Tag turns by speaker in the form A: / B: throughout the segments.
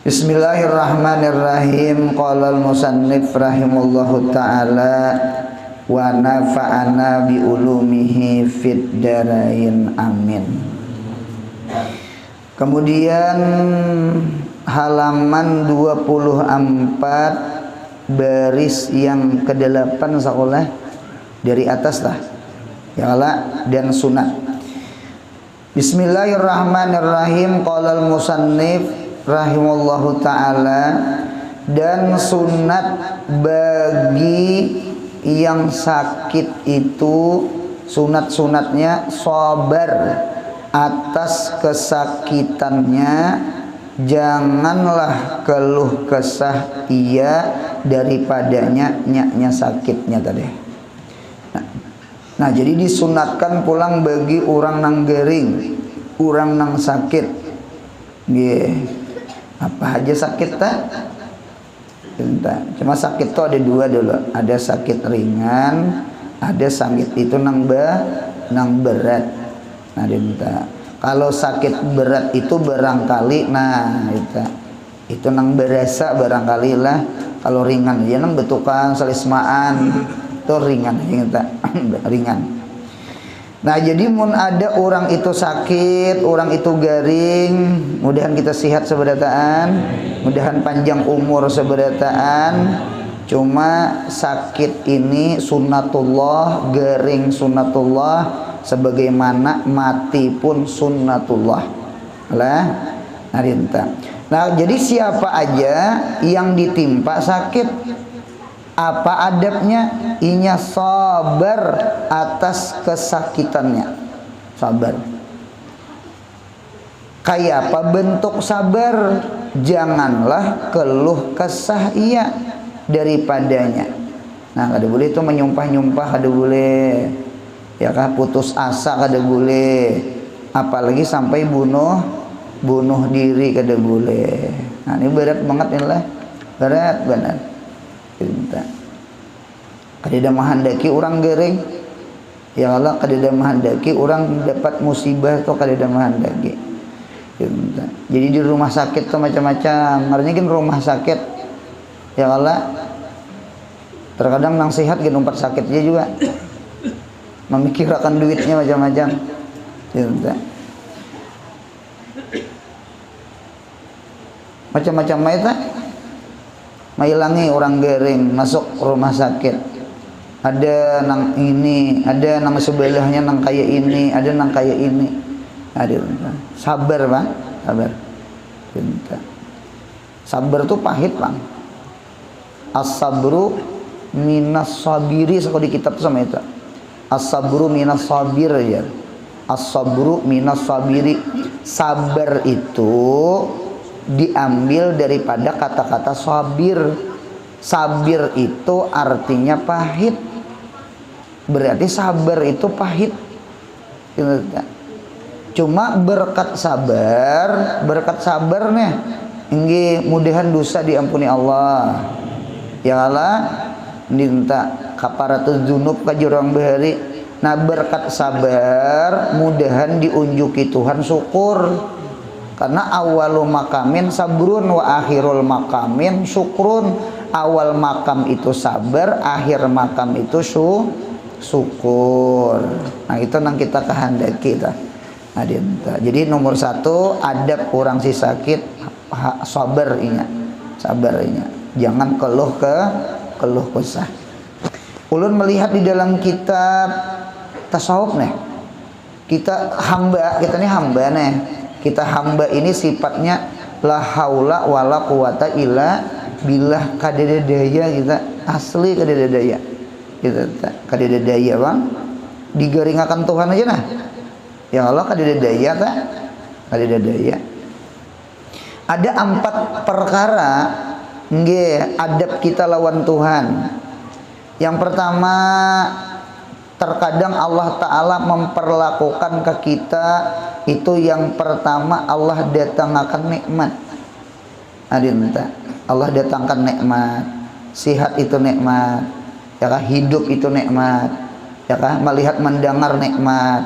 A: Bismillahirrahmanirrahim. Qala al-musannif rahimallahu ta'ala wa nafa'ana bi ulumihi fid darain amin. Kemudian halaman 24 baris yang ke-8 seolah dari atas lah. Ya Allah dan sunat. Bismillahirrahmanirrahim. Qala al-musannif rahimallahu ta'ala, dan sunat bagi yang sakit itu sunat-sunatnya sabar atas kesakitannya, janganlah keluh kesah ia daripadanya nyaknya sakitnya tadi. Nah jadi disunatkan pulang bagi orang nang gering, orang nang sakit. Apa aja sakit tak? Cuma sakit tuh ada dua dulu. Ada sakit ringan, ada sakit itu nang berat. Nah dinta. Kalau sakit berat itu barangkali, nah itu nang berasa barangkali lah. Kalau ringan ya nang betukan salismaan itu ringan aja ringan. Nah jadi mun ada orang itu sakit, orang itu garing, mudahan kita sehat seberataan, mudahan panjang umur seberataan. Cuma sakit ini sunnatullah, garing sunnatullah, sebagaimana mati pun sunnatullah lah. Nah jadi siapa aja yang ditimpa sakit, apa adabnya? Inya sabar atas kesakitannya. Sabar. Kayak apa bentuk sabar? Janganlah keluh kesah ia daripadanya. Nah, kada boleh itu menyumpah-nyumpah, kada boleh. Ya kah, putus asa kada boleh. Apalagi sampai bunuh diri kada boleh. Nah, ini berat banget ini lah. Berat benar. Kadida mahandaki orang gering, ya Allah, kadida mahandaki orang dapat musibah atau kadida mahandaki. Jadi di rumah sakit tuh macam-macam. Artinya kan rumah sakit, ya Allah, terkadang nang sehat kan umpat sakitnya juga, memikirkan duitnya macam-macam. Macam-macam itu. Mailangi orang gering masuk rumah sakit. Ada nang ini, ada nang sebelahnya nang kayak ini, ada nang kayak ini. Ada sabar bang, sabar. Sabar tuh pahit bang. As-sabru minas sabiri, sekolah di kitab sama itu. As-sabru minas sabir ya. As-sabru minas sabiri. Sabar itu diambil daripada kata-kata sabir. Sabir itu artinya pahit. Berarti sabar itu pahit. Cuma berkat sabarnya inggi mudahan dosa diampuni Allah. Ya Allah, minta kaparatul dzunub ka jurang bahari. Nah berkat sabar mudahan diunjuki Tuhan syukur. Karena awalu makamin sabrun wa akhirul makamin syukrun. Awal makam itu sabar, akhir makam itu syukur. Nah itu nang kita kehendaki kita. Jadi nomor 1 adab orang si sakit sabar inya. Jangan keluh kesah. Ulun melihat di dalam kitab tasawuf nih. Kita nih hamba nih. Kita hamba ini sifatnya la haula wala quwata illa billah, kadada daya kita asli kadada daya. Kita kadada daya bang. Digaringakan Tuhan aja nah. Ya Allah kadada daya tak? Kadada daya. Ada 4 perkara nggih adab kita lawan Tuhan. Yang pertama, terkadang Allah Ta'ala memperlakukan ke kita itu yang pertama Allah datangkan nikmat. Allah datangkan nikmat. Sehat itu nikmat. Ya kah? Hidup itu nikmat. Ya kah? Melihat mendengar nikmat.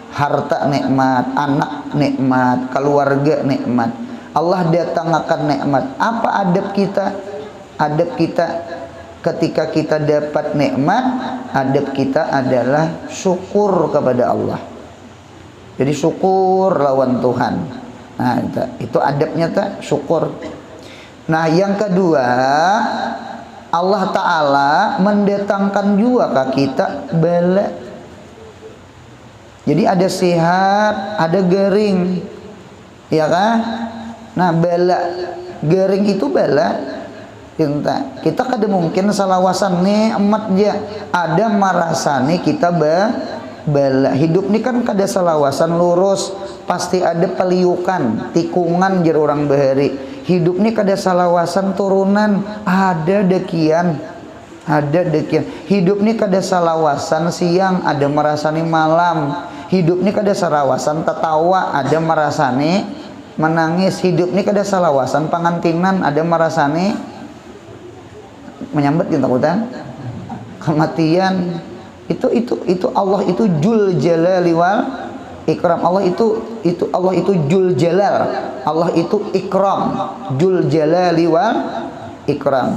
A: Harta nikmat, anak nikmat, keluarga nikmat. Allah datangkan nikmat. Apa adab kita? Adab kita ketika kita dapat nikmat, adab kita adalah syukur kepada Allah. Jadi syukur lawan Tuhan. Nah, itu adabnya tak syukur. Nah, yang kedua, Allah Ta'ala mendatangkan juga ke kita bala. Jadi ada sehat, ada garing, ya kan? Nah, bala garing itu bala. Kita kada mungkin salawasan nih emat aja. Ada marasane kita bala. Hidup ini kan kada salawasan lurus, pasti ada peliukan, tikungan jar orang bahari. Hidup ini kada salawasan turunan, ada dekian. Hidup ini kada salawasan siang, ada merasani malam. Hidup ini kada salawasan tertawa, ada merasani menangis. Hidup ini kada salawasan pangantinan, ada merasani menyambut ketakutan kematian. Itu Allah itu Jul Jalali wal Ikram. Allah itu Jul Jalal. Allah itu Ikram, Jul Jalali wal Ikram.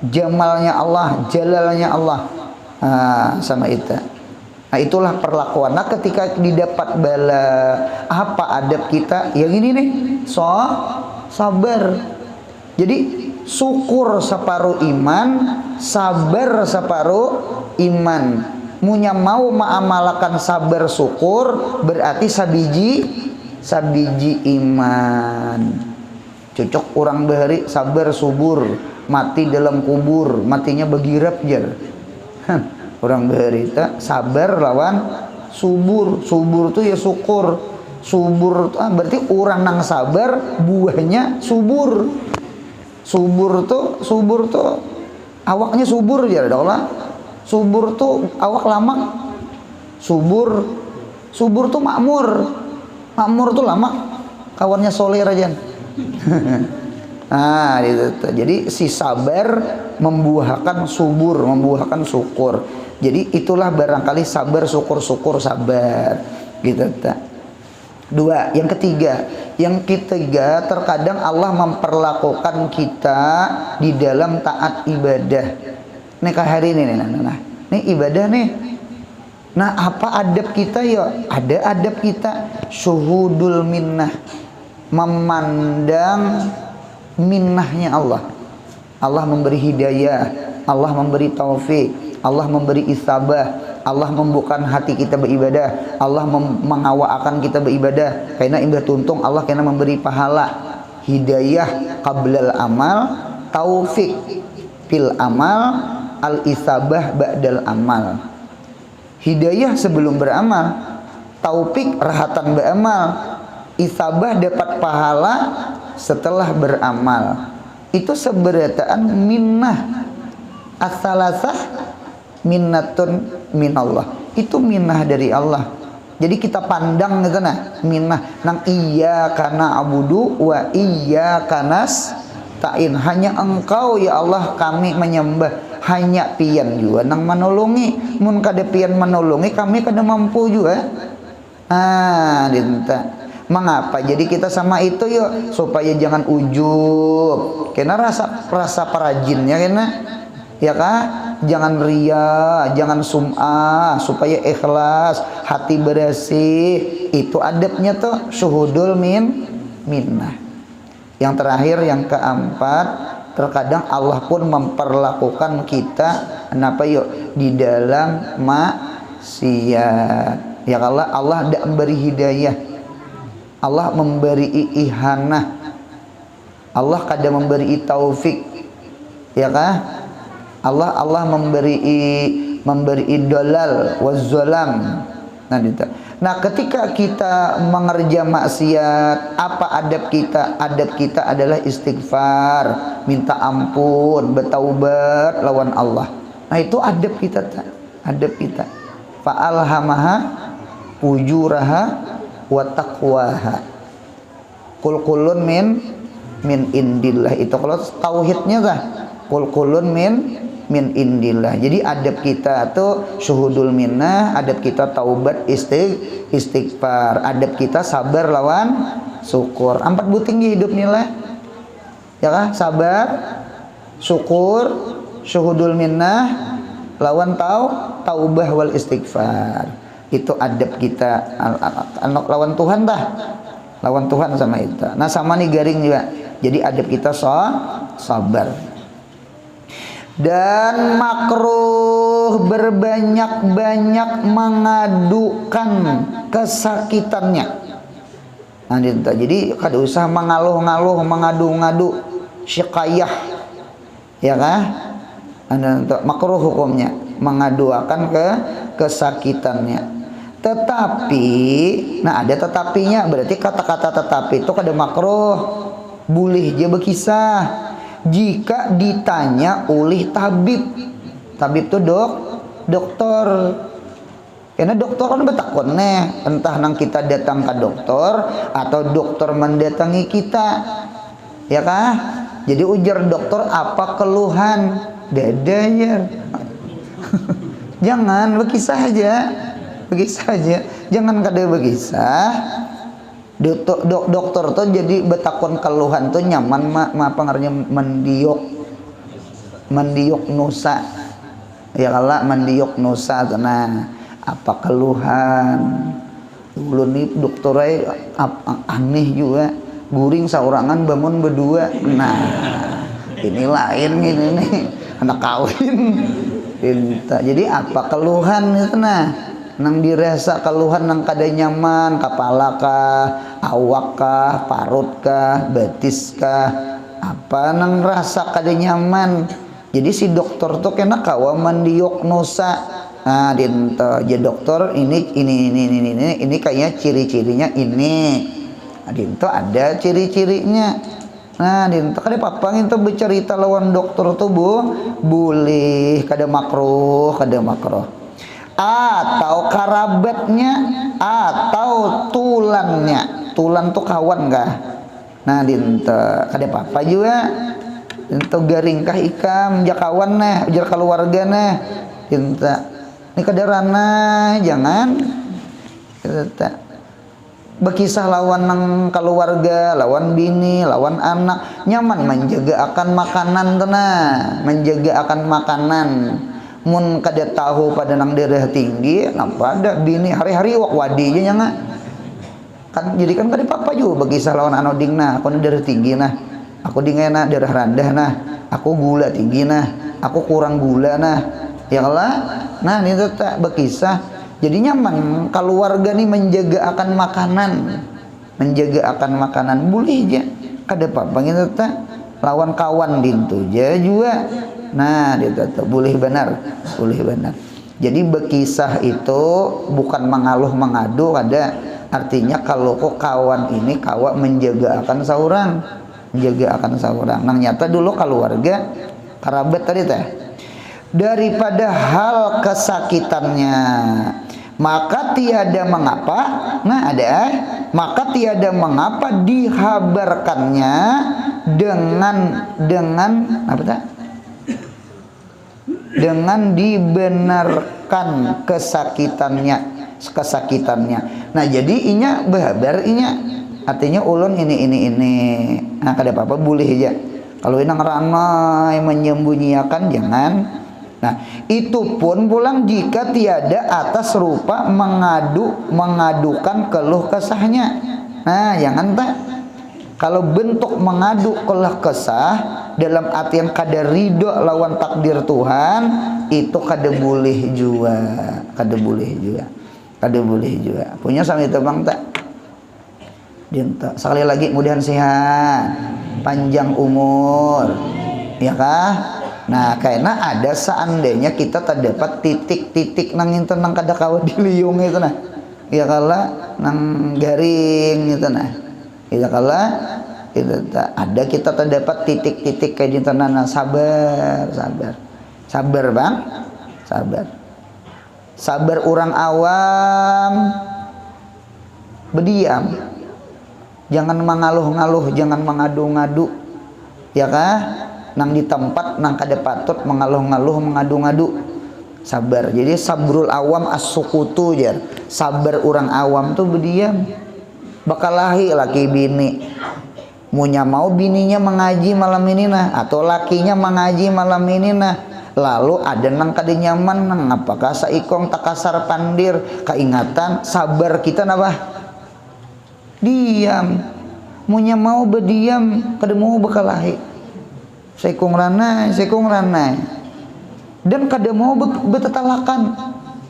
A: Jamalnya Allah, jalalnya Allah. Sama itu. Nah, itulah perlakuan. Nah, ketika didapat bala, apa adab kita? Yang ini nih, sabar. Jadi syukur separuh iman, sabar separuh iman. Munya mau mengamalkan sabar syukur, berarti sabiji iman. Cocok orang bahari sabar subur, mati dalam kubur, matinya begirap jar. Orang bahari tak sabar lawan subur. Subur tuh ya syukur. Subur tuh berarti orang nang sabar buahnya subur. Subur tuh awaknya subur ya Allah. Subur tuh awak lama. Subur tuh makmur. Makmur tuh lama. Kawannya soleh rajan. Nah, gitu. Jadi si sabar membuahkan subur, membuahkan syukur. Jadi itulah barangkali sabar, syukur, sabar. Gitu. Dua, yang ketiga terkadang Allah memperlakukan kita di dalam taat ibadah. Nih hari ini nih ibadah nih. Nah, apa adab kita ya? Ada adab kita syuhudul minnah, memandang minnahnya Allah. Allah memberi hidayah, Allah memberi taufik, Allah memberi isabah, Allah membuka hati kita beribadah, Allah mengawakan kita beribadah. Karena imbah tuntung Allah kena memberi pahala, hidayah qablal amal, taufik fil amal, al isabah ba'dal amal. Hidayah sebelum beramal, taufik rahatan beramal, isabah dapat pahala setelah beramal. Itu seberataan minnah. As-salasah minnatun minallah. Itu minnah dari Allah. Jadi kita pandang gitu nah, minnah nang iyyaka na'budu wa iyyaka nasta'in. Hanya Engkau ya Allah kami menyembah. Hanya pian juga nang menolongi. Mun kada pian menolongi kami kada mampu juga. Dinta. Mengapa? Jadi kita sama itu yuk supaya jangan ujub. Karena rasa perajinnya kena ya kah? Jangan ria, jangan sum'ah, supaya ikhlas, hati bersih. Itu adabnya tuh syuhudul minnah. Yang terakhir, yang keempat, terkadang Allah pun memperlakukan kita kenapa yuk di dalam maksiat. Ya kalau Allah tidak memberi hidayah, Allah memberi ihanah, Allah kadang memberi taufik, ya kah? Allah memberi dolal wazzalam. Nah, ketika kita mengerja maksiat, apa adab kita? Adab kita adalah istighfar, minta ampun, bertaubat lawan Allah. Nah, itu adab kita, adab kita. Fa'alhamaha fujuraha wa taqwaha. Kulun min indillah. Itu kalau tauhidnya dah. Kulun min indillah. Jadi adab kita tuh syuhudul minnah, adab kita taubat istighfar, adab kita sabar lawan syukur. 4 buting di hidup nilai ya kah? Sabar, syukur, syuhudul minnah, lawan taubah wal istighfar. Itu adab kita lawan Tuhan dah. Lawan Tuhan sama itu. Nah sama nih garing juga. Jadi adab kita sabar. Dan makruh berbanyak-banyak mengadukan kesakitannya. Nah, jadi kada usah mengaluh-ngaluh, mengadu-ngadu, syikayah, ya kah? Makruh hukumnya mengadukan kesakitannya. Tetapi, nah ada tetapinya, berarti kata-kata tetapi itu kada makruh, boleh je berkisah jika ditanya oleh tabib. Tabib itu dokter. Karena dokter kan betakon nih, entah nang kita datang ke dokter atau dokter mendatangi kita, ya kah? Jadi ujar dokter apa keluhan, dada ya. Jangan berkisah aja, jangan kada berkisah. Dokter tuh jadi betakon keluhan tuh nyaman apa ngarnya mendiok nusa, ya kala mendiok nusa. Nah apa keluhan dulu nih dokternya aneh juga, guring saurangan bangun berdua. Nah ini lain ini nih anak kawin. Jadi apa keluhan itu nah nang dirasa keluhan nang kada nyaman, kepala kah, awak kah, parut kah, betis kah, apa nang rasa kada nyaman. Jadi si dokter tuh kena kawa mendiagnosa. Nah dinto jadi dokter ini kayaknya ciri-cirinya ini. Nah, dinto ada ciri-cirinya. Nah dinto kada papang itu bercerita lawan dokter tuh boleh, kada makruh. Atau karabatnya atau tulannya. Tulan tuh kawan kah? Nah dinto kada apa-apa juga. Dinto garingkah ikam jak kawan nah, ujar keluarga nah. Dinto ini kada rana jangan. Dinto berkisah lawan nang keluarga, lawan bini, lawan anak, nyaman menjaga akan makanan tenang, menjaga akan makanan. Mun kada tahu pada nang daerah tinggi, nampak ada bini hari-hari wak wadi aja nyanga. Kan jadi kan kada apa-apa juga berkisah lawan anak ding nah, aku daerah tinggi nah, aku dingena daerah rendah nah, aku gula tinggi nah, aku kurang gula nah, ya lah. Nah ini tetap berkisah. Jadi nyaman keluarga nih menjaga akan makanan, boleh aja kada apa-apa gitu tak lawan kawan dintu aja juga. Nah dia tetap boleh benar. Jadi berkisah itu bukan mengaluh mengadu, ada artinya kalau kok kawan ini kawa menjaga akan seorang, nang nyata dulu keluarga kerabat tadi teh daripada hal kesakitannya. Maka tiada mengapa, maka tiada mengapa dihabarkannya dengan apa tak? Dengan dibenarkan kesakitannya. Nah jadi inya behabar inya, artinya ulun ini. Nah kada apa-apa boleh aja. Kalau inang ramai menyembunyikan jangan. Nah, itu pun pulang jika tiada atas rupa mengadukan keluh kesahnya. Nah, jangan tak. Kalau bentuk mengadu keluh kesah dalam artian kada ridho lawan takdir Tuhan, itu kada boleh juga. Punya sama itu bang tak. Dinta. Sekali lagi mudahan sehat, panjang umur, ya kah? Nah, karena ada seandainya kita terdapat titik-titik nang itu nang kada kawa diliung itu nah. Ya kala nang garing itu nah. Ya kala itu ada kita terdapat titik-titik kayak gitu nah, sabar. Sabar bang. Sabar orang awam berdiam. Jangan mengaluh-ngaluh, jangan mengadu-ngadu. Ya kah? Nang di tempat nang kada patut mengaluh-ngaluh mengadu-ngadu. Sabar. Jadi sabrul awam as-sukutu jar. Sabar orang awam tuh berdiam. bekalahi laki bini, munya mau bininya mengaji malam ini nah, atau lakinya mengaji malam ini nah, lalu ada nang kada nyaman nang apakah saikong takasar pandir keingatan sabar kita napa diam, munya mau berdiam kada mau bekalahi saikong ranai dan kada mau betetalakan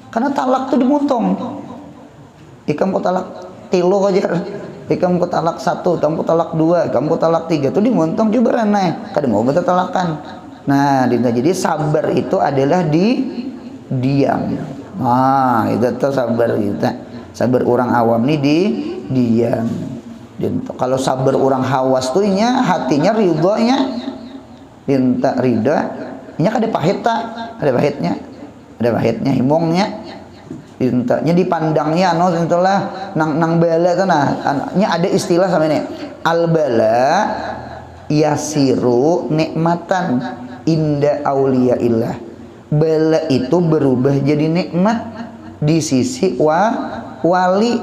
A: karena talak tuh dimuntong ikam ko talak tilo aja ikam ko talak 1, ikam ko talak 2, ikam ko talak 3 tuh dimuntong juga ranai kada mau betetalakan. Nah, jadi sabar itu adalah diam. Nah, itu tuh sabar kita. Sabar orang awam nih diam. Kalau sabar orang hawas tuh nya hatinya ridhonya. Minta ridha, nya kada pahit tak? Ada pahitnya. Ada pahitnya himongnya. Nya dipandangnya anu itulah nang bala tuh nah. Nya ada istilah sama ini. Al bala yasiru nikmatan inda auliyaillah. Bala itu berubah jadi nikmat di sisi wali.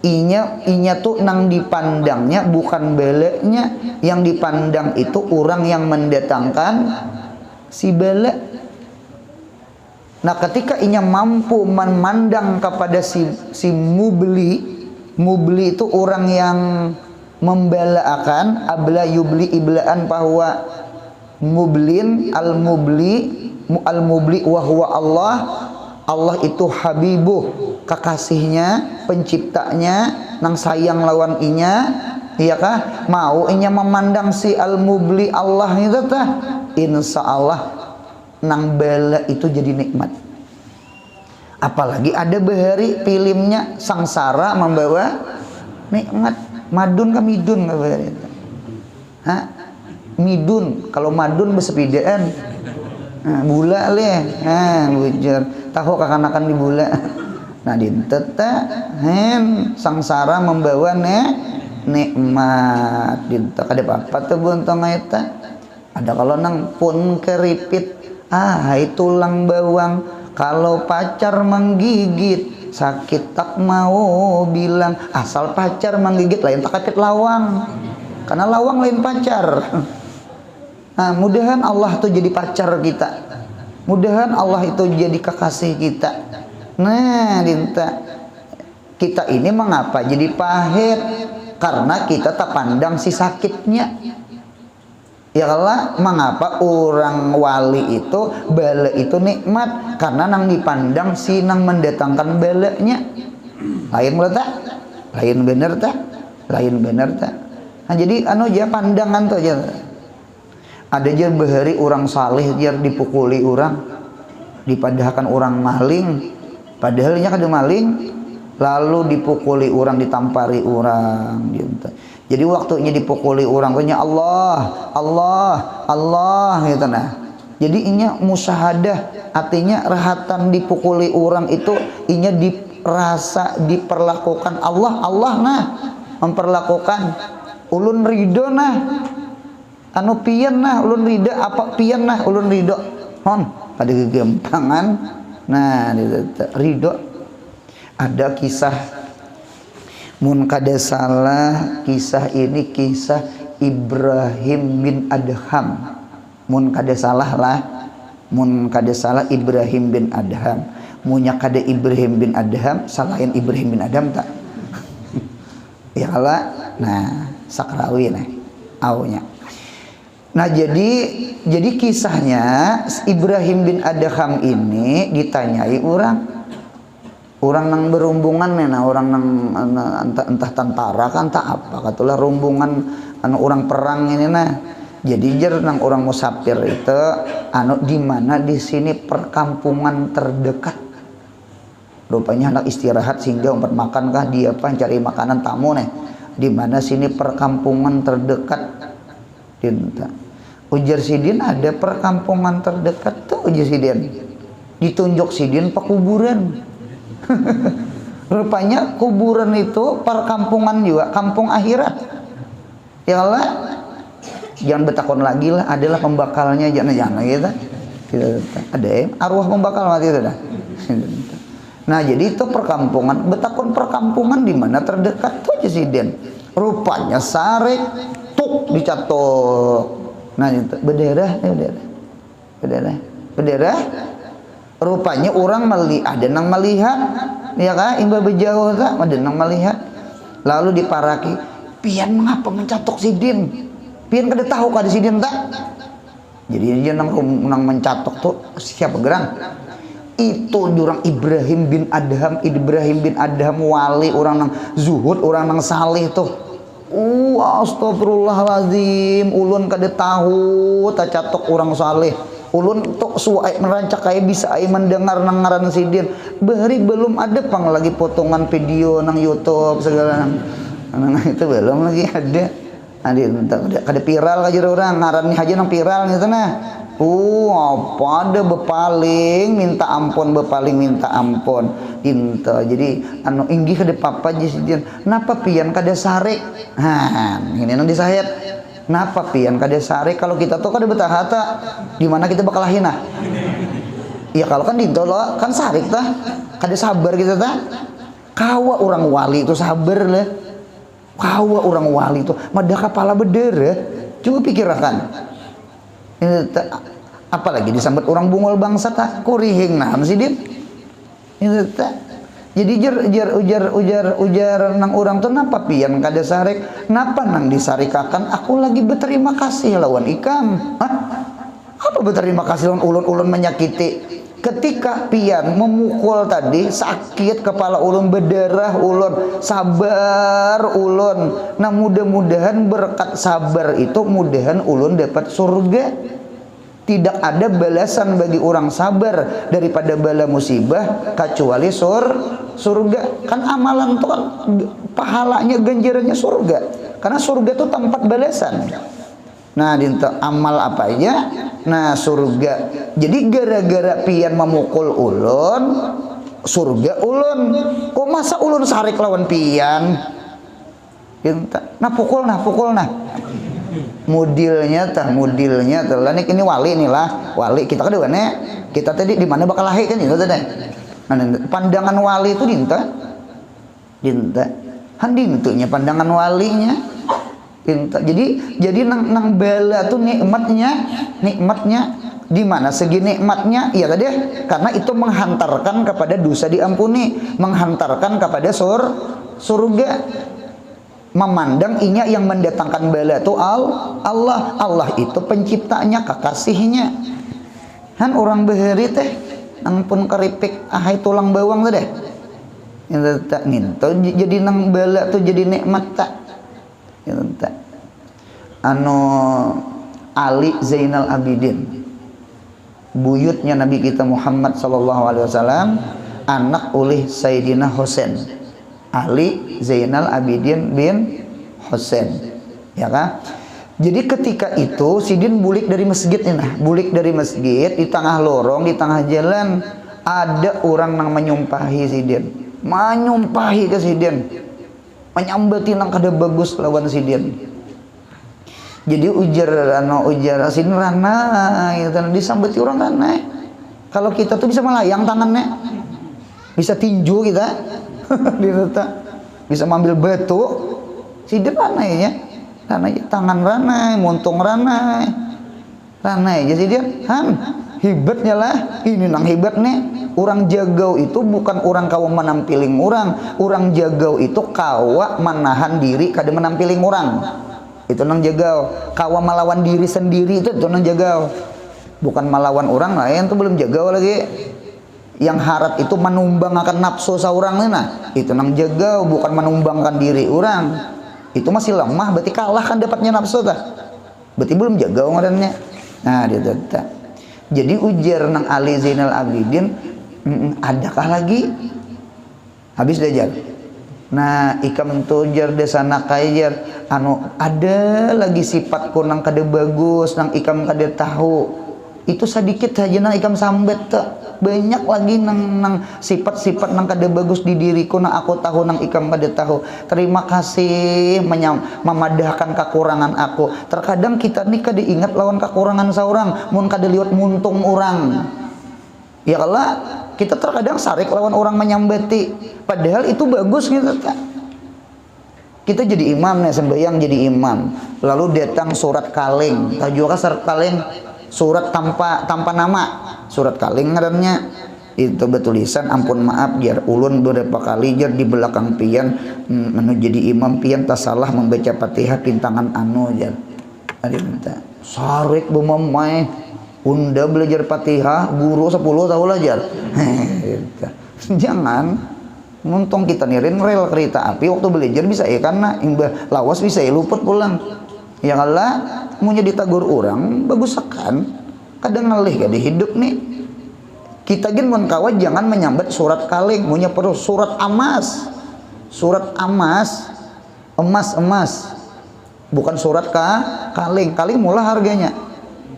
A: Inya tuh nang dipandangnya bukan balanya, yang dipandang itu orang yang mendatangkan si bala. Nah, ketika inya mampu memandang kepada si mubli itu orang yang membelaakan, abla yubli iblaan bahwa mublin al mubli wa huwa Allah itu habibuh kekasihnya penciptanya nang sayang lawan inya, iya kah mau inya memandang si al mubli Allah itu tah insya Allah nang bala itu jadi nikmat. Apalagi ada bahari filmnya sangsara membawa nikmat. Madun kan midun ka bahari itu. Hah? Midun, kalau madun bersepidaan. Nah, bula leh. Nah, bujar. Tahu kakanakan di bula. Nah, dinteta hen sangsara membawa nikmat. Dinta kada apa tuh buntong eta. Ada kalau nang pun keripit, tulang bawang, kalau pacar menggigit sakit tak mau bilang, asal pacar menggigit lain tak kapit lawang, karena lawang lain pacar. Nah, mudahan Allah itu jadi pacar kita, mudahan Allah itu jadi kekasih kita. Nah, dinta kita ini mengapa jadi pahit? Karena kita tak pandang si sakitnya. Ya Allah, mengapa orang wali itu bala itu nikmat? Karena nang dipandang si nang mendatangkan balanya. Lain tak? Lain bener tak? Lain bener tak? Nah, jadi anu aja pandangan tuh aja. Ada aja bahari orang saleh aja dipukuli orang, dipadahkan orang maling, padahalnya kada maling, lalu dipukuli orang, ditampari orang gitu. Jadi waktunya dipukuli orang punya Allah gitu nah. Jadi inya musyahadah, artinya rahatan dipukuli orang itu inya dirasa diperlakukan Allah nah, memperlakukan ulun ridho nah. Anu pian nah ulun ridho apa pian nah ulun ridho. Hon, pada kegampangan. Nah, ridho. Ada kisah mun kada salah, kisah ini kisah Ibrahim bin Adham. Mun kada salah lah, mun kada salah Ibrahim bin Adham. Munya kada Ibrahim bin Adham, salahin Ibrahim bin Adham tak? Ya Allah, nah sakrawi nih, awnya. Nah jadi kisahnya Ibrahim bin Adham ini ditanyai orang nang berumbungan nah orang nang entah tentara kan tak apa katulah rumbungan anu orang perang ini nah. Jadi jer nang orang musafir itu anu di mana di sini perkampungan terdekat. Rupanya anak istirahat sehingga umpat makan kah dia apa cari makanan tamu nih. Di mana sini perkampungan terdekat. Dinta. Ujar sidin ada perkampungan terdekat tuh ujar sidin. Ditunjuk sidin pekuburan. Rupanya kuburan itu perkampungan juga, kampung akhirat. Ya Allah, jangan betakon lagi lah, adalah pembakalnya jangan gitu. Ada arwah pembakal mati itu dah. Nah jadi itu perkampungan, betakun perkampungan di mana terdekat tuh Jesiden. Rupanya sare tuk dicatok. Nah itu bederah, bederah. Rupanya orang ada nang melihat, ya kan? Imba bejauh tak, ada nang melihat. Lalu diparaki, pian mengapa mencatok Sidin? Pian kada tahu kada Sidin tak? Jadi dia nang mencatok tuh siapa gerang? Itu jurang Ibrahim bin Adham wali, orang nang zuhud, orang nang salih tuh. Astagfirullahaladzim, ulun kada tahu tak catok orang salih. Ulun tuh suai merancak kayak bisa ai mendengar nang ngaran Sidin. Bahari belum ada pang lagi potongan video nang YouTube segala nang itu belum lagi ada. Kada viral aja orang ngarannya aja nang viral gitu nah. Apa ada bepaling minta ampun Inta. Jadi anu inggih kada papa Sidin. Napa pian kada sare? Ini nang disayat. Napa pian kada sare kalau kita tuh kada betahata di mana kita bakal lahina? Ya kalau kan dinto lo kan sarik tah. Kada sabar kita tah. Kawa orang wali itu sabar lah. Kawa orang wali itu madah kepala beder. Coba pikirkan. Apalagi disambut orang bungul bangsa tak kurihing nahan Sidin. Itu tak. Jadi ujar nang orang tuh napa pian kada sarek, napa nang disarikakan aku lagi berterima kasih lawan ikam. Apa berterima kasih lawan ulun menyakiti? Ketika pian memukul tadi sakit kepala ulun berdarah ulun sabar ulun. Nah mudah-mudahan berkat sabar itu mudahan ulun dapat surga. Tidak ada balasan bagi orang sabar daripada bala musibah kecuali surga. Kan amalan itu kan pahalanya ganjarannya surga. Karena surga itu tempat balasan. Nah, dinta amal apa aja? Nah, surga. Jadi gara-gara pian memukul ulun, surga ulun. Kok masa ulun sarik lawan pian? Dinta, pukul nah. Mudilnya telah ini wali nih lah wali kita kedua nih kita tadi di mana bakal lahir kan itu tadi pandangan wali itu dinta handintunya pandangan walinya dinta jadi nang bala tuh nikmatnya di mana segi nikmatnya iya tadi karena itu menghantarkan kepada dosa diampuni menghantarkan kepada surga memandang inya yang mendatangkan bala itu Allah itu penciptanya kekasihnya kan orang beheri teh nang pun keripik ahai tulang bawang teh itu tak ninto jadi nang bala tuh jadi nikmat tak itu tak Ali Zainal Abidin buyutnya Nabi kita Muhammad SAW anak oleh Sayyidina Husain Ali Zainal Abidin bin Husain, ya kan? Jadi ketika itu Sidin bulik dari masjid di tengah lorong di tengah jalan ada orang yang menyumpahi Sidin, ke Sidin, menyambati nang kada bagus lawan Sidin. Jadi ujar Sidin rana, gitu, disambati orang rana. Kalau kita tuh bisa melayang tangannya, bisa tinju kita. Bisa mengambil batu Sidin ranai tangan ranai muntung ranai aja Sidin hebatnya lah ini nang hebat nih orang jagau itu bukan orang kawa menampiling orang jagau itu kawa menahan diri kada menampiling orang itu nang jagau kawa melawan diri sendiri itu nang jagau bukan melawan orang lain tuh belum jagau lagi yang harap itu menumbangkan nafsu seorang nah itu nang jaga bukan menumbangkan diri orang itu masih lemah berarti kalah kan dapatnya nafsu dah berarti belum jaga ngarannya nah dia tak jadi ujar nang Ali Zainal Abidin adakah lagi habis dajar nah ikam tujar desana kajar ada lagi sifat nang kada bagus nang ikam kada tahu itu sedikit saja nang ikam sambet tak banyak lagi nang sifat-sifat nang kada bagus di diriku nang aku tahu nang ikam kada tahu terima kasih memadahkan kekurangan aku terkadang kita nih kada ingat lawan kekurangan seorang mun kada liwat muntung orang ya Allah kita terkadang sarik lawan orang menyambati, padahal itu bagus gitu. Kita jadi imam nih, sembahyang jadi imam, lalu datang surat kaleng, tajuk surat kaleng, surat tanpa nama, surat kaleng ngarannya itu bertulisan ampun maaf jar ulun beberapa kali jar di belakang pian menuju jadi imam pian tak salah membaca Fatihah pintangan anu jar. Ada minta sarik bumamai unda belajar Fatihah guru 10 tahun ajar. Jangan muntong kita nirin rel kereta api waktu belajar bisa ya karena imbah lawas bisa ya luput pulang. Ya Allah mau jadi tagur orang bagus kan kadang ngelih gak di hidup nih. Kita gin mun kawat jangan menyambat surat kaleng, punya perlu surat amas. Surat amas, emas. Bukan surat kaleng. Kaleng mula harganya.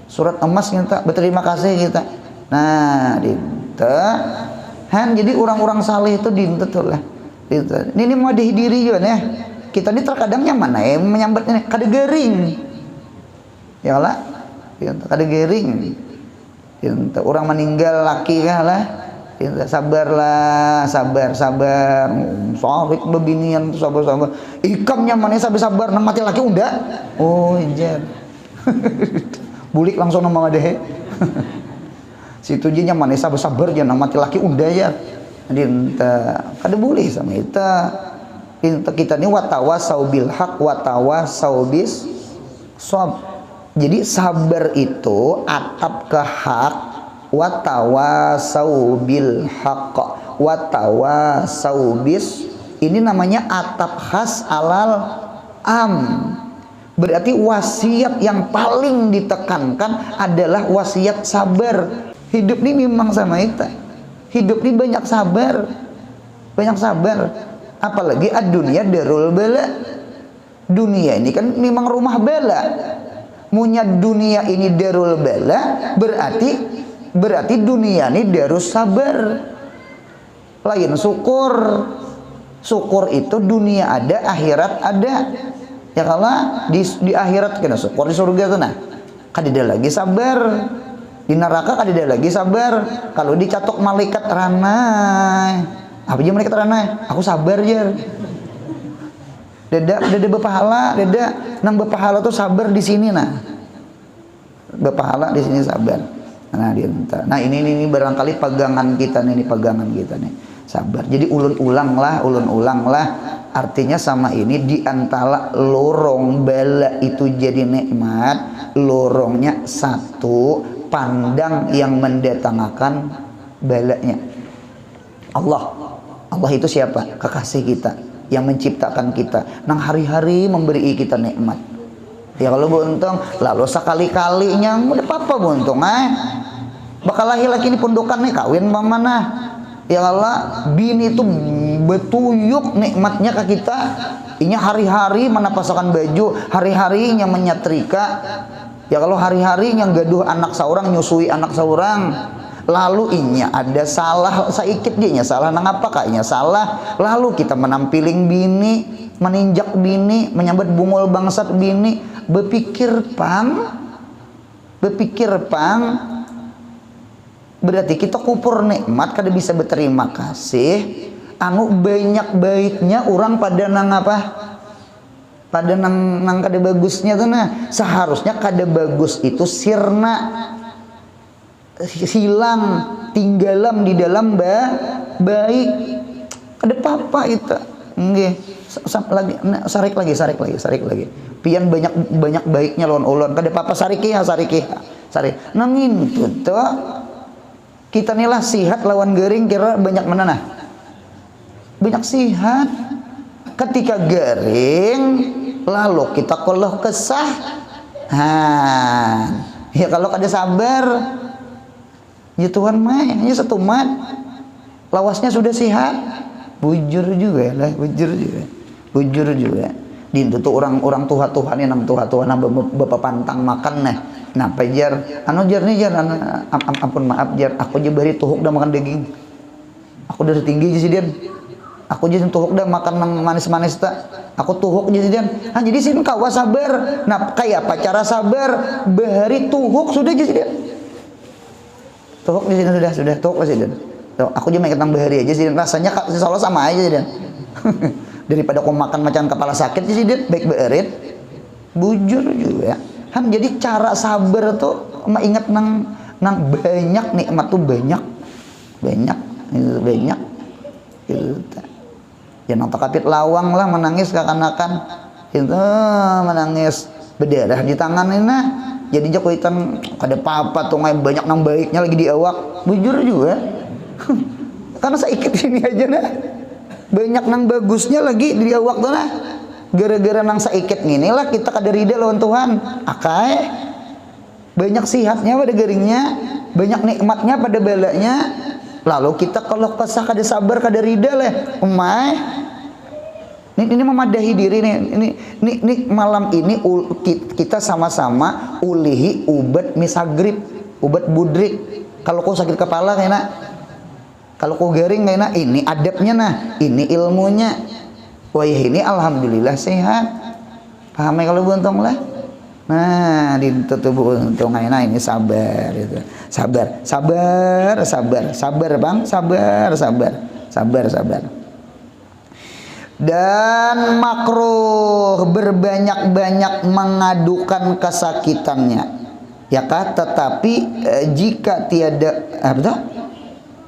A: Surat emas kita berterima kasih kita. Nah, dinta jadi orang-orang saleh itu dinta tuh lah. Ini mau dihidiri juga nih. Kita ini terkadang nyaman ya menyambat ini kada gering. Ya lah. Kada gering. Orang meninggal laki lah, sabar, sorik beginian sabar, ikam nyamannya sabar, nang mati laki udah, oh jar, bulik langsung nama deh, situ aja nyamannya sabar, jangan nang mati laki udah ya, kada boleh sama kita ini watawasau bil haq watawasau bis sob. Jadi sabar itu atap ke hak, watawasau bil haq, watawasau bis. Ini namanya atap khas alal am. Berarti wasiat yang paling ditekankan adalah wasiat sabar. Hidup ini memang sama itu. Hidup ini banyak sabar. Apalagi dunia darul bala. Dunia ini kan memang rumah bala. Munya dunia ini darul bala berarti dunia ini darus sabar. Lain syukur itu dunia ada akhirat ada ya kalau di akhirat kena syukur di surga tuh nah kadida lagi sabar di neraka kadida lagi sabar kalau dicatok malaikat ranai apa aja malaikat ranai aku sabar jar dada berpahala nang berpahala tuh sabar di sini nah berpahala di sini sabar nah ini barangkali pegangan kita nih sabar jadi ulun ulang lah artinya sama ini diantara lorong bala itu jadi nikmat lorongnya satu pandang yang mendatangkan balanya Allah itu siapa kekasih kita yang menciptakan kita nang hari-hari memberi kita nikmat ya kalau buntung lalu sekali-kalinya udah apa buntung bakal lahir lagi ini pondokan nih kawin mana ya Allah bini itu betuyuk nikmatnya ke kita inya hari-hari menapasakan baju hari-harinya menyetrika ya kalau hari-harinya gaduh anak seorang nyusui anak seorang lalu inya ada salah saikit dia salah nang apa kayaknya salah lalu kita menampiling bini meninjak bini menyambut bungul bangsat bini berpikir pang berarti kita kupur nikmat kada bisa berterima kasih anu banyak baiknya orang pada nang apa pada nang kada bagusnya tuh nah seharusnya kada bagus itu sirna hilang tinggalam di dalam baik kada apa itu nggih sarik lagi pian banyak baiknya lawan ulun kada apa sarik nangin tuh kita nilah sihat lawan gering kira banyak mana nah banyak sihat ketika garing lalu kita keluh kesah ya kalau kada sabar ya Tuhan hanya satu mat lawasnya sudah sehat bujur juga di itu tuh orang Tuhan yang nang Tuhan bapak pantang makan nah pajar jar ampun maaf jar aku aja bari tuhuk dah makan daging aku dari tinggi sih dia aku jadi tuhuk dah makan manis-manis tak aku tuhuk jadi dia jadi sini kawa sabar nah kayak apa cara sabar bahari tuhuk sudah jadi dia tuhuk di sini sudah tuhuk di sini Tuh, aku juga main ketang bahari aja sih, rasanya insya Allah sama aja dan daripada aku makan macam kepala sakit sih dia baik berit, bujur juga. Han jadi cara sabar tuh, ingat nang banyak nikmat tuh banyak gitu. Ya nang takapit lawang lah menangis kekanakan itu menangis berdarah di tangan ini nah jadi jakuitan kada apa-apa tuh banyak nang baiknya lagi di awak bujur juga karena sakit ini aja nah banyak nang bagusnya lagi di awak tuh nah gara-gara nang sakit gini lah kita kada rida lawan Tuhan akai banyak sihatnya pada garingnya banyak nikmatnya pada balanya lalu kita kalau kesah kada sabar kada rida lah ini memadahi diri nih ini malam ini kita sama-sama ulihi ubat misagrib ubat budrik kalau kau sakit kepala kayaknya kalau kau garing kayaknya ini adabnya nah ini ilmunya wah ini alhamdulillah sehat paham ya kalau buntung lah nah ditutup untung nah ini sabar itu sabar bang sabar dan makruh berbanyak-banyak mengadukan kesakitannya ya kah tetapi jika tiada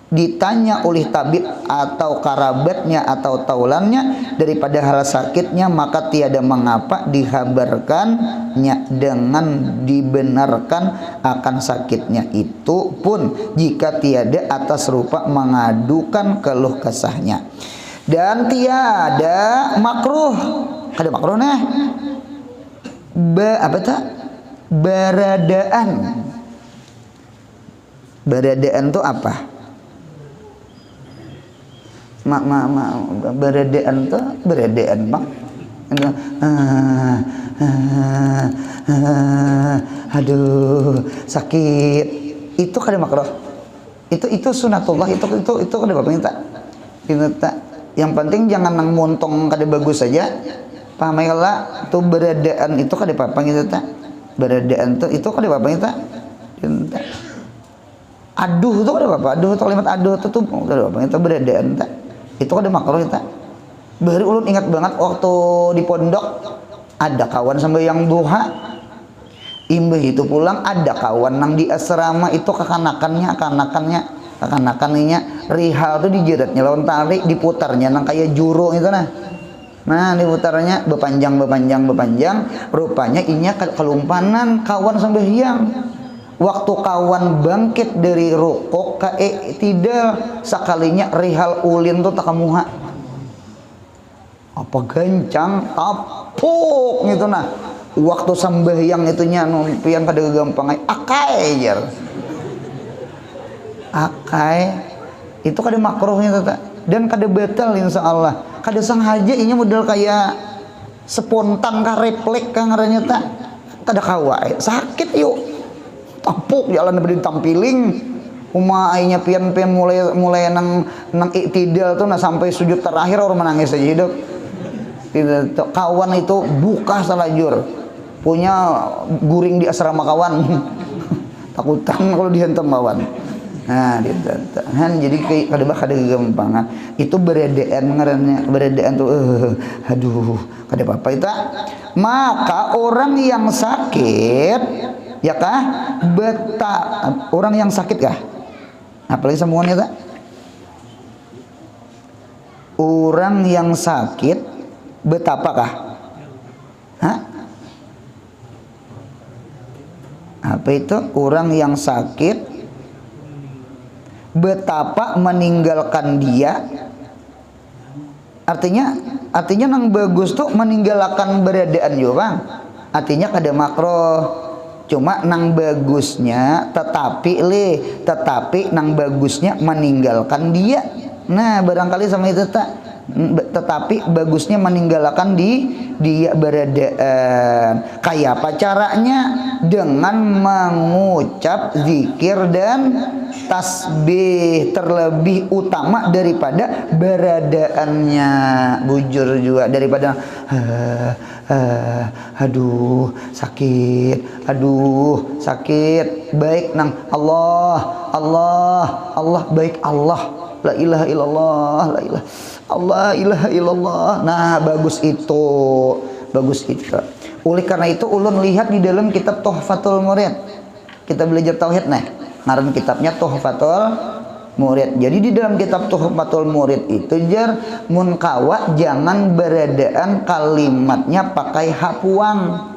A: ditanya oleh tabib atau kerabatnya atau taulannya daripada hal sakitnya maka tiada mengapa dihabarkannya dengan dibenarkan akan sakitnya itu pun jika tiada atas rupa mengadukan keluh kesahnya dan tiada makruh kada makruh nah beradaan tuh apa beradaan tuh beradaan bang aduh sakit itu kada makruh itu sunatullah itu kada apa minta yang penting jangan nang montong kada bagus saja paham ya lah tuh beradaan itu kada apa gitu tak beradaan tuh itu kada apa kita aduh tuh kada apa aduh tuh kalimat aduh tuh kada apa kita beradaan tak itu kada makruh kita baru ulun ingat banget waktu di pondok ada kawan sampai duha imbah itu pulang ada kawan nang di asrama itu kekanakannya rihal tuh dijeratnya lawan tarik diputarnya nang kayak jurung itu nah diputarnya bepanjang rupanya inya kelumpanan kawan sembahyang waktu kawan bangkit dari rukuk tidak sekalinya rihal ulin tuh tak kamuha apa gancang tapuk gitu nah waktu sembahyang itunya numpian pada gampang akai itu kada makruhnya tak dan kada batal insyaallah kada sengaja inya model kayak spontan kah refleks kah ngarannya tak kada kawa sakit yuk tapuk jalan beri tampiling ainya pian mulai nang iktidal tuh nah sampai sujud terakhir orang menangis aja hidup tidak kawan itu buka salajur punya guring di asrama kawan takutan kalau dihantam kawan nah ditahan jadi kada gampangan itu beradaan ngarannya beradaan tuh aduh kada apa-apa itu maka orang yang sakit ya kah orang yang sakit kah apalagi semuanya tak orang yang sakit betapa kah apa itu orang yang sakit betapa meninggalkan dia artinya nang bagus tuh meninggalkan beradaan juga bang artinya kada makruh cuma nang bagusnya tetapi nang bagusnya meninggalkan dia nah barangkali sama itu tak tetapi bagusnya meninggalkan dia beradaan kayak apa caranya dengan mengucap zikir dan tasbih terlebih utama daripada beradaannya bujur juga daripada aduh sakit, aduh sakit, baik nang Allah, Allah, Allah, baik Allah, la ilaha illallah, la ilaha Allah, ilaha illallah. Nah bagus itu, bagus itu. Oleh karena itu ulun lihat di dalam kitab Tuhfatul Murid, kita belajar tauhid nah, ngaran kitabnya Tuhfatul Murid. Jadi di dalam kitab Tuhfatul Murid itu jar mun kawa jangan beradaan kalimatnya pakai hak puang,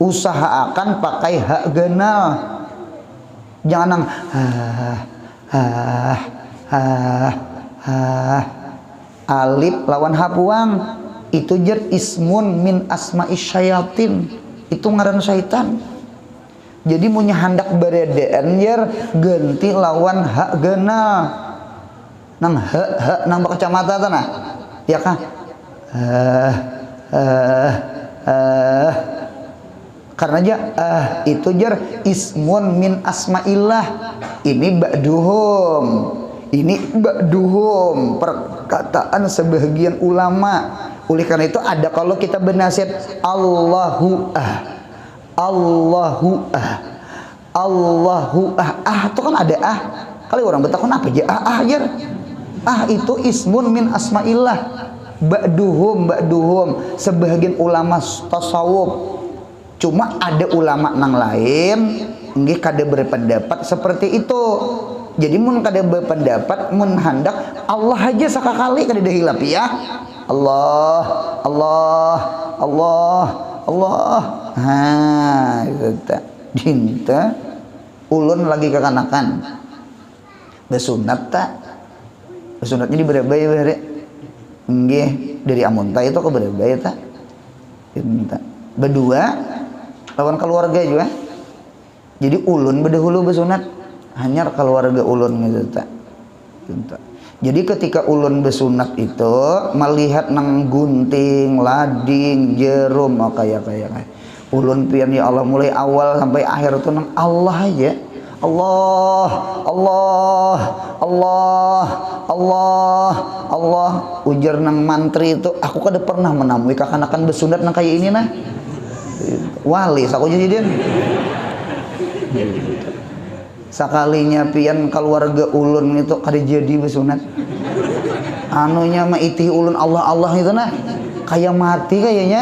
A: usahakan pakai hak genal. Jangan nang alif lawan hak puang itu jar ismun min asma'is syayatin, itu ngaran syaitan. Jadi punya hendak beredaan jar ganti lawan hak genal nang hak nang kacamata tanah ya kah karena aja itu jar ismun min asma'illah, ini ba'duhum perkataan sebagian ulama. Oleh karena itu ada kalau kita bernasihat Allahu Allahu Allahu itu kan ada kali orang betakon apa aja aja itu ismun min asma'illah, ba'duhum sebagian ulama tasawuf. Cuma ada ulama nang lain nggih kada berpendapat seperti itu. Jadi mun kada berpendapat mun hendak Allah aja sakakali kada dihilap ya. Allah, Allah, Allah, Allah. Itu tak cinta. Ulun lagi kekanakan. Besunat tak? Besunatnya di berapa ya bare? Nggih, dari amunta itu ke berapa ya tak? Cinta. Berdua lawan keluarga juga. Jadi ulun bedahulu besunat hanya keluarga ulun gitu tak. Cinta. Jadi ketika ulun besunat itu melihat nang gunting, lading, jerum, kayak ulun pian ya Allah mulai awal sampai akhir itu nang Allah aja. Allah, Allah, Allah, Allah, Allah. Ujar nang mantri itu aku kada pernah menemui kakanakan besunat nang kayak ini nah. Wali aku jadi sakalinya pian keluarga ulun itu kada jadi besunat anunya mah itih ulun Allah Allah itu nah kayak mati kayaknya.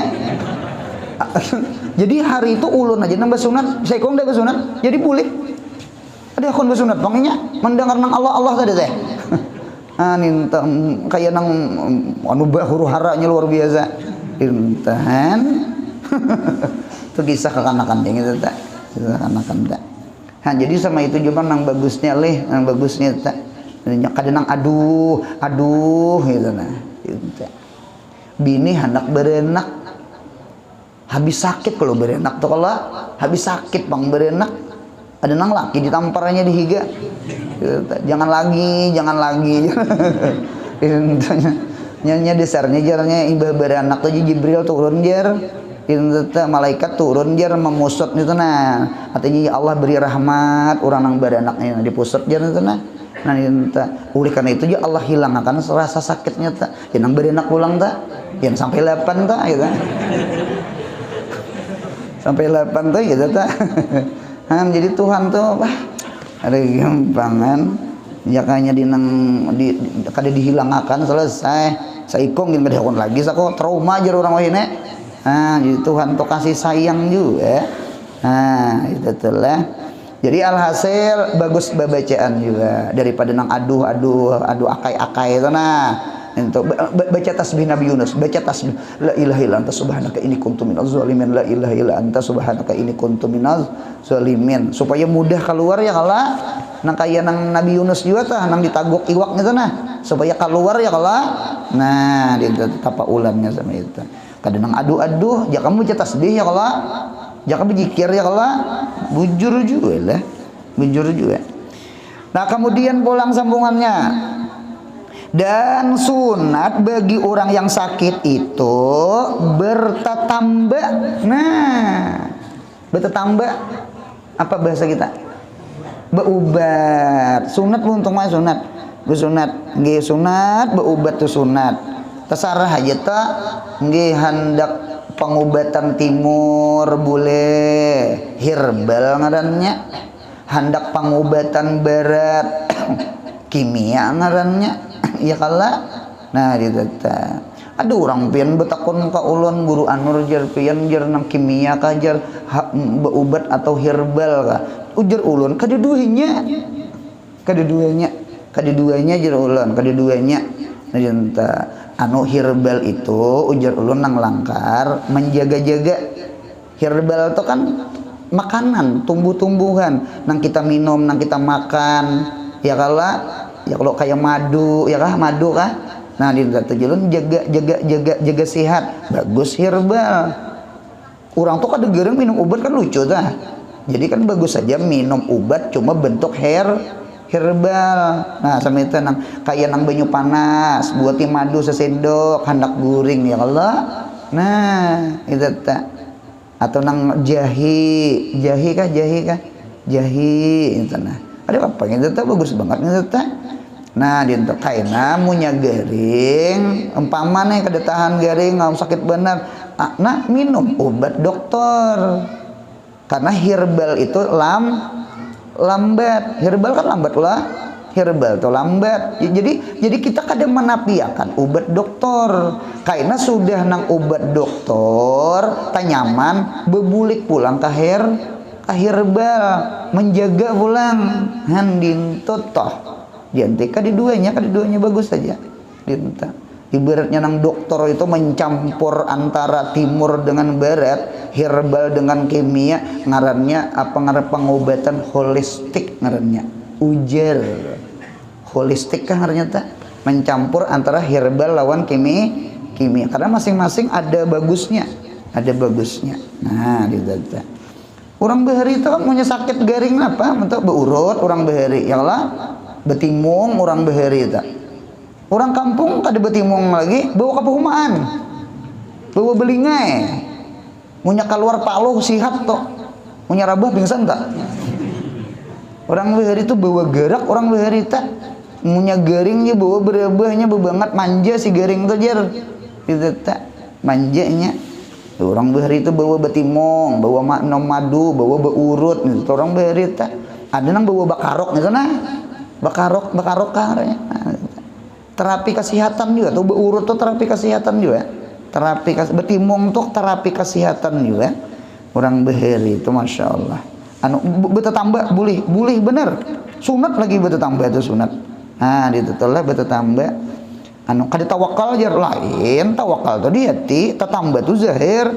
A: Jadi hari itu ulun aja nambah sunat saya kong dah besunat jadi pulih ada akun besunat pangnya mendengar nang Allah Allah tadi teh ninta kayak nang anu huru haranya luar biasa intahan. Itu kisah kekanakan yang itu tak kisah kekanakan tak. Nah, jadi sama itu juga nang bagusnya nang bagusnya tak kadang nang aduh gitu nah. Gitu. Bini hendak berenak habis sakit kalau berenak tuh kalau habis sakit bang berenak ada nang laki ditamparnya di higa. Gitu. Jangan lagi nyanyi dasarnya jarnya ibadah berenak tuh Jibril turun jar. Malaikat turun jar memusut itu nah artinya Allah beri rahmat orang nang beranaknya dipusut jar itu nah oleh karena itu ya Allah hilangkan rasa sakitnya tak yang nang beranak pulang tak yang sampai 8 tak gitu sampai 8 tak gitu tak. Jadi Tuhan tuh ada gampangan ya kayaknya kada dihilangkan selesai saikong yang kada hakun lagi sako trauma jar orang wahine. Jadi Tuhan tuh kasih sayang juga. Itu telah. Jadi alhasil bagus bacaan juga daripada nang aduh akai itu nah. Untuk baca tasbih Nabi Yunus, baca tasbih la ilaha illa anta subhanaka inni kuntu minaz zalimin, la ilaha illa anta subhanaka inni kuntu minaz zalimin, supaya mudah keluar ya kala nang kaya nang Nabi Yunus juga tah nang ditaguk iwak gitu nah supaya keluar ya kala nah di tapa ulannya sama itu. Kadang aduh ya kamu baca tasbih ya kala ya kamu zikir ya kala bujur juga lah bujur juga. Nah kemudian pulang sambungannya. Dan sunat bagi orang yang sakit itu bertetambah. Nah, bertetambah apa bahasa kita? Beubat. Sunat untung mah sunat. Bersunat, nggih sunat, beubat tuh sunat. Terserah aja tak nggih hendak pengobatan timur boleh herbal ngarannya, hendak pengobatan barat kimia ngarannya ya kala. Nah ditata ada orang pian betakon ka ulun guru Anur jar pian jar nang kimia ka jar obat atau herbal ka ujar ulun kaduduanya jar ulun kaduduanya. Nah anu herbal itu ujar ulun nang langkar menjaga-jaga. Herbal itu kan makanan tumbuh-tumbuhan nang kita minum nang kita makan ya kalau kayak madu ya kah madu kah. Nah di tulun jaga sehat bagus herbal. Orang tuh kadang gereng minum obat kan lucu dah. Jadi kan bagus saja minum obat cuma bentuk herbal. Nah sama itu nang kayak nang banyu panas buatin madu sesendok hendak guring ya Allah. Nah itu tak atau nang jahi itu nah ada apa itu tak bagus banget itu tak. Nah di untuk kaina munya garing umpamanya kada tahan garing ngau sakit benar nah minum obat dokter karena herbal itu lambat. Herbal kan lambat lah, herbal itu lambat. Jadi kita kadang menapiakan obat dokter karena sudah nang obat dokter tanyaman bebulik pulang ke herbal menjaga pulang handin totoh diantika di duanya bagus saja dinta. Ibaratnya nang dokter itu mencampur antara timur dengan barat, herbal dengan kimia, ngarannya apa ngaran pengobatan holistik ngarannya. Ujar holistik kan ngarannya tak mencampur antara herbal lawan kimia karena masing-masing ada bagusnya. Nah gitu. Orang bahari itu kan punya sakit garing apa untuk beurut orang bahari ya lah betimung orang bahari itu. Orang kampung kada betimung lagi bawa ke perumahan bawa belingai punya keluar paluh sihat toh punya rabah pingsan tak. Orang bahari itu bawa gerak orang bahari tak punya garingnya bawa berabahnya bebanget manja si garing itu jar itu tak manjanya. Orang bahari itu bawa betimung bawa madu bawa beurut gitu. Orang bahari tak ada nang bawa bakarok gitu nah bakarok karanya. Nah, terapi kesehatan juga tuh beurut tuh terapi kesehatan juga. Betimung tuh terapi kesehatan juga. Orang bahari itu masya Allah. Anu betetambah boleh bener. Sunat lagi betetambah itu sunat. Nah ditutulah betetambah. Anu kada tawakal jar lain tawakal tuh di hati tetambah tuh zahir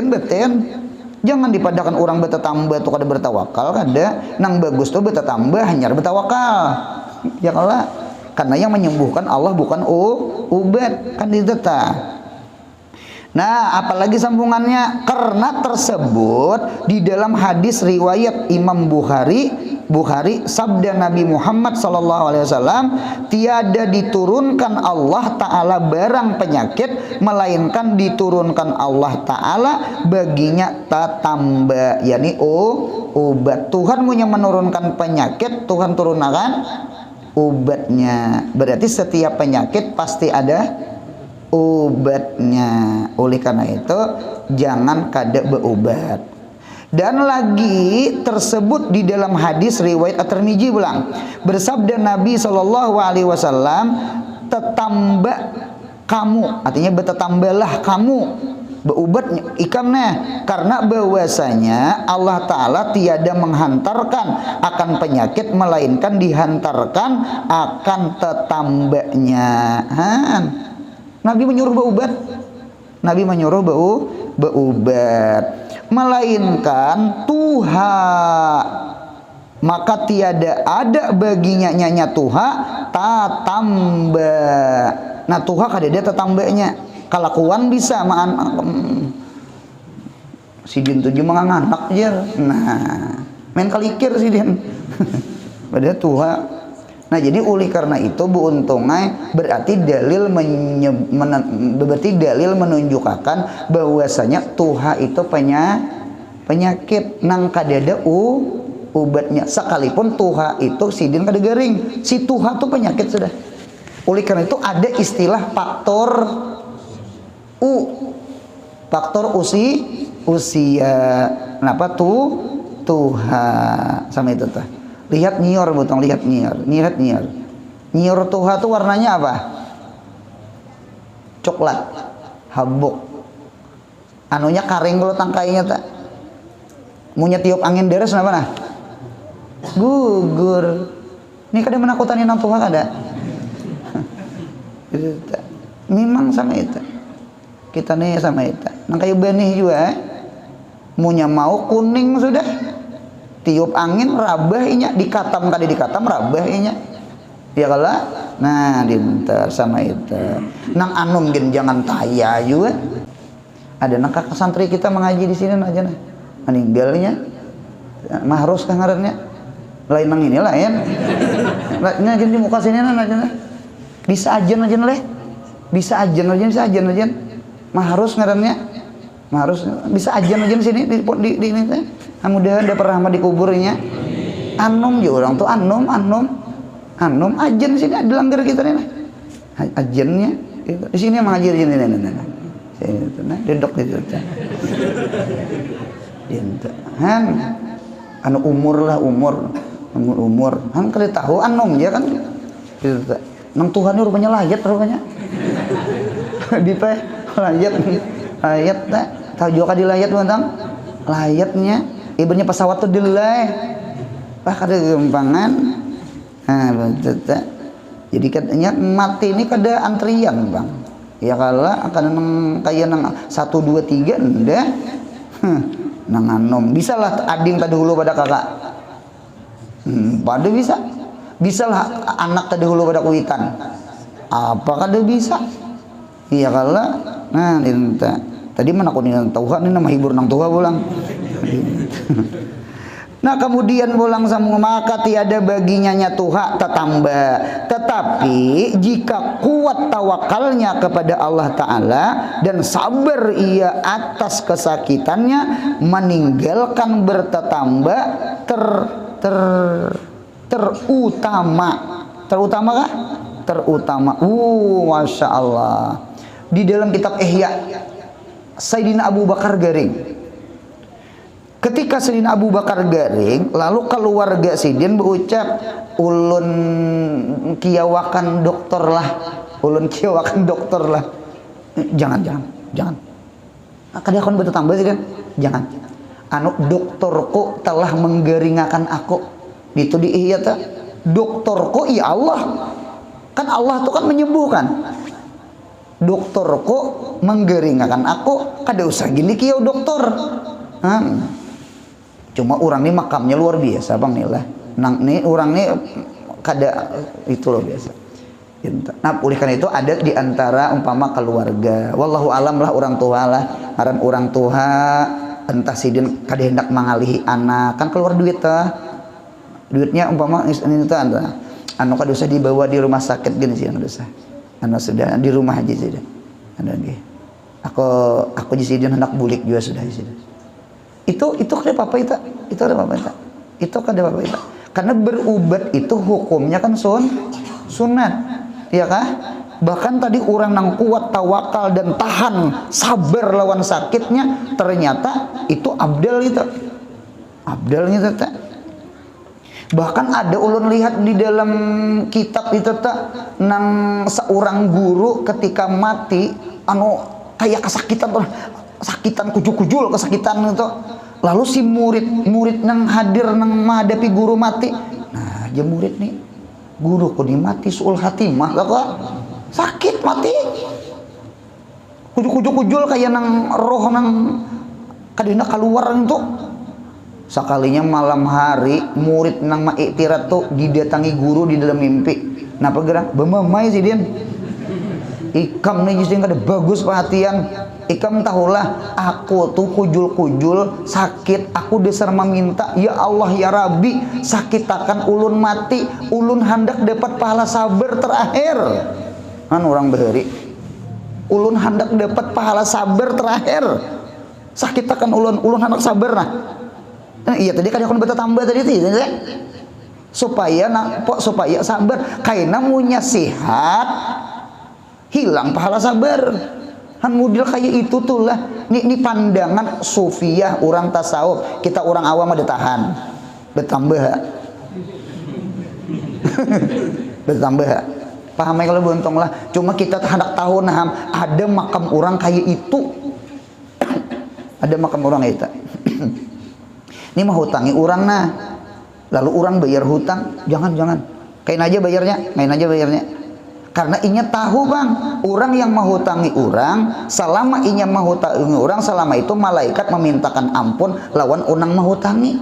A: batin. Jangan dipadakan orang betetambah tuh kada bertawakal kada nang bagus tuh betetambah hanya bertawakal ya kalah karena yang menyembuhkan Allah bukan obat kan itu ta. Nah apalagi sambungannya karena tersebut di dalam hadis riwayat Imam Bukhari sabda Nabi Muhammad SAW tiada diturunkan Allah Ta'ala barang penyakit melainkan diturunkan Allah Ta'ala baginya tatamba yakni obat. Tuhan punya menurunkan penyakit Tuhan turunkan obatnya berarti setiap penyakit pasti ada obatnya. Oleh karena itu jangan kada berobat. Dan lagi tersebut di dalam hadis riwayat At-Tirmidzi ulang bersabda Nabi SAW tetambah kamu artinya betetambahlah kamu berobat ikamnya karena bahwasanya Allah Ta'ala tiada menghantarkan akan penyakit melainkan dihantarkan akan tetambahnya. Nabi menyuruh berobat melainkan Tuhan maka tiada ada baginya nyanya Tuhan tatambah. Nah Tuhan kada ada tetambahnya kalakuan bisa sidin tujuh menganak aja nah main kalikir sidin pada Tuhan. Nah jadi oleh karena itu beruntungnya berarti dalil menunjukkan bahwasanya tuha itu penyakit nang kadada obatnya sekalipun tuha itu sidin kada garing si tuha itu penyakit sudah Oleh karena itu ada istilah faktor U, faktor usia. Kenapa tuha sama itu tuh. Lihat nyior butong, lihat nyior. Nyior tuha tuh warnanya apa? Coklat, habuk. Anunya karing kalau tangkainya tak. Munya tiup angin deres kenapa nah? Gugur. Ini kada menakutani nang tuha kada. Memang sama itu. Kita nih sama itu. Nang kayu benih juga. Munya mau kuning sudah. Tiup angin rabah inya, dikatam kada dikatam rabah inya. Ya kala. Nah, dinter sama itu. Nang anum gen jangan taya juga. Ada nang kakak santri kita mengaji di sini aja nah. Meninggalnya. Mahrus kah ngarannya? Lain nang ini lain. Nya di muka sini aja. Bisa ajan leh. Bisa ajan. Mahrus ngarannya. Mahrus bisa ajan sini di ini teh. Mudah-mudahan dapat rahmat dikuburnya. Anum juga orang tuh anum ajan sini ada langgar kita nih. Ajannya di sini yang mengajar sini nah. Nah, duduk di situ. Han anu umur. Han kali tahu anum ya kan. Gitu. Nang Tuhan ini rupanya layat rupanya. Di pe layat tak tahu juga di layat bantang. Layatnya ibaratnya pesawat tuh delay. Kada gempangan. Nah, betul tak. Jadi katanya mati ini kada antrian, Bang. Ya kala akan nang kaya nang 1 2 3 ndak. Nang anom. Bisalah ading tadi hulu pada kakak. Pada bisa. Bisalah anak tadi hulu pada kuitan. Apa kada bisa? Iya kala. Nah, dinta. Tadi mana aku nih Tuhan ini nama hibur nang Tuhan pulang. Nah kemudian pulang sama maka tiada baginya Tuhan tetamba. Tetapi jika kuat tawakalnya kepada Allah Ta'ala dan sabar ia atas kesakitannya, meninggalkan bertetamba terutama kah? Terutama. Masya Allah. Di dalam kitab Ihya Sayyidina Abu Bakar Garing. Ketika Sayyidina Abu Bakar Garing, lalu keluarga Sidin berucap, ulun kiawakan dokter lah. Jangan. Kadang kon betul tambah Sidin. Jangan. Anu dokterku telah menggeringakan aku. Itu di Ihya ta. Dokterku ya Allah. Kan Allah itu kan menyembuhkan. Dokterku menggeringakan aku, kada usah gini kieu dokter. Cuma orang ini makamnya luar biasa Bang nih lah. Nang nih orang nih kada itu loh biasa. Nah, oleh karena itu ada di antara umpama keluarga. Wallahu alam lah orang tua lah. Aran orang tua entah sidin kada hendak mangalihi anak, kan keluar duit tah. Duitnya umpama ini tah anu kada usah dibawa di rumah sakit gini sih kada usah. Anu sudah di rumah aja sudah. Anu nggih. Aku di sidin hendak bulik juga sudah di sini. Itu kada apa-apa itu. Itu kada apa-apa itu. Itu kada apa-apa itu. Karena berubat itu hukumnya kan sunat. Ya kah? Bahkan tadi orang yang kuat tawakal dan tahan sabar lawan sakitnya, ternyata itu abdal itu. Abdalnya itu. Bahkan ada ulun lihat di dalam kitab itu nang seorang guru ketika mati anu kayak sakitan kujul-kujul kesakitan itu. Lalu si murid nang hadir nang menghadapi guru mati. Nah, aja murid nih. Guru kok mati suul hatimah kok. Sakit mati. Kujul-kujul kayak nang roh nang kadina keluar itu. Sekalinya malam hari murid nang ma'iktirat tuh didatangi guru di dalam mimpi. Napa gerak? Bemamai sih Din. Ikam nih justru kada bagus perhatian. Ikam tahulah aku tuh kujul-kujul sakit, aku dasar meminta ya Allah ya Rabbi sakitakan ulun mati, ulun hendak dapat pahala sabar terakhir. Kan orang bahari. Ulun hendak dapat pahala sabar terakhir. Sakitakan ulun hendak sabar nah. Iya tadi kan aku tambah tadi itu ya. supaya sabar kaina munya sehat hilang pahala sabar han model kayak itu tuh lah. Ini pandangan sufiah orang tasawuf, kita orang awam ada tahan bertambah bertambah paham ya kalau buntong lah. Cuma kita hendak tahu nah ada makam orang kayak itu ada makam orang itu ini mah hutangi orang nah lalu orang bayar hutang, jangan kain aja bayarnya karena inya tahu bang orang yang menghutangi orang selama inya menghutangi orang selama itu malaikat memintakan ampun lawan orang menghutangi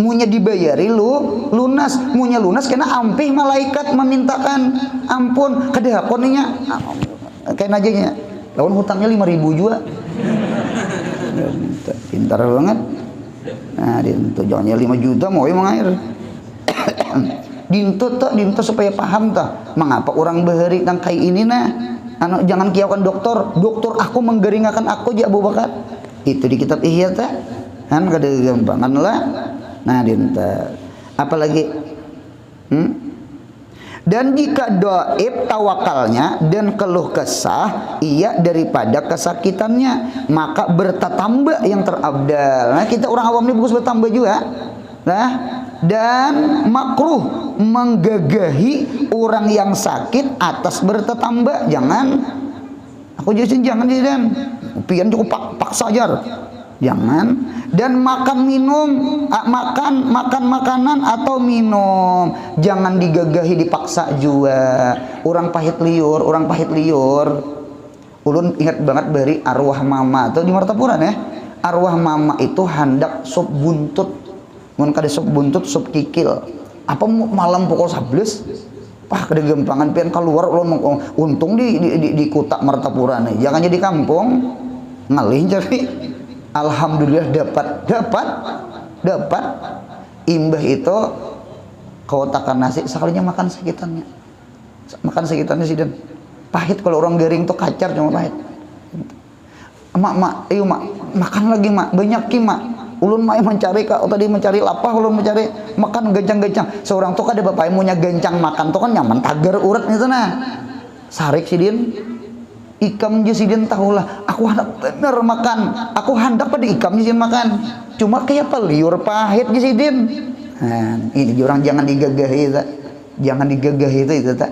A: munya dibayari lunas munya lunas kena ampih malaikat memintakan ampun kedahakoninya kain aja nya lawan hutangnya 5.000 juga pintar banget. Nah, dintu jangannya 5 juta mau emang air. dintu supaya paham tuh mengapa orang beheri tang kayak ini nah. Anu jangan kiaukan dokter aku menggeringakan aku ya Abu Bakar. Itu di kitab Ihya teh. Kan kada gampangan lah. Nah, dintu. Apalagi dan jika doib tawakalnya dan keluh kesah ia daripada kesakitannya maka bertatamba yang terabdal. Nah kita orang awam ini bagus bertambah juga. Nah dan makruh menggagahi orang yang sakit atas bertatamba. Jangan aku jelasin jangan pian cukup paksa ajar. Jangan. Dan makan minum makan makanan atau minum jangan digagahi dipaksa juga. Orang pahit liur ulun ingat banget bari arwah mama atau di Martapuran ya. Arwah mama itu hendak sup buntut mun kada sup buntut sup kikil apa malam pukul 11 pah kada gempangan pian keluar ulun untung di kutak Martapuran jangan jadi kampung ngalih cari. Alhamdulillah dapat imbah itu kotakan nasi sekalinya makan sekitarnya sih dan pahit kalau orang garing tuh kacar cuma pahit. Mak makan lagi mak banyak ki mak ulun mah mencari kak tadi mencari lapah ulun mencari makan gencang seorang tuh kan ada bapak imunya gencang makan tuh kan nyaman tagar urat gitu nah sarik si din ikam jasidin tahulah aku hendak bener makan aku hendak pada ikam jasidin makan cuma kayak peliur pahit jasidin. Nah, ini orang jangan digagahi itu tak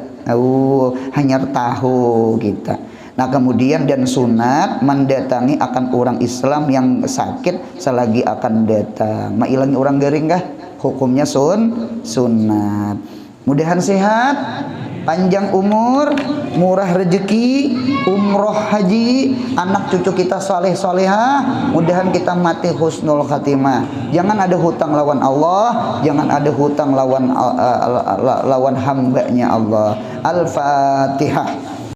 A: hanya tahu kita. Nah kemudian dan sunat mendatangi akan orang Islam yang sakit selagi akan datang mailangi orang garing kah hukumnya sunat. Mudahan sehat panjang umur, murah rezeki, umroh haji, anak cucu kita saleh salehah, mudahan kita mati husnul khatimah. Jangan ada hutang lawan Allah, jangan ada hutang lawan hambanya Allah. Al-Fatihah.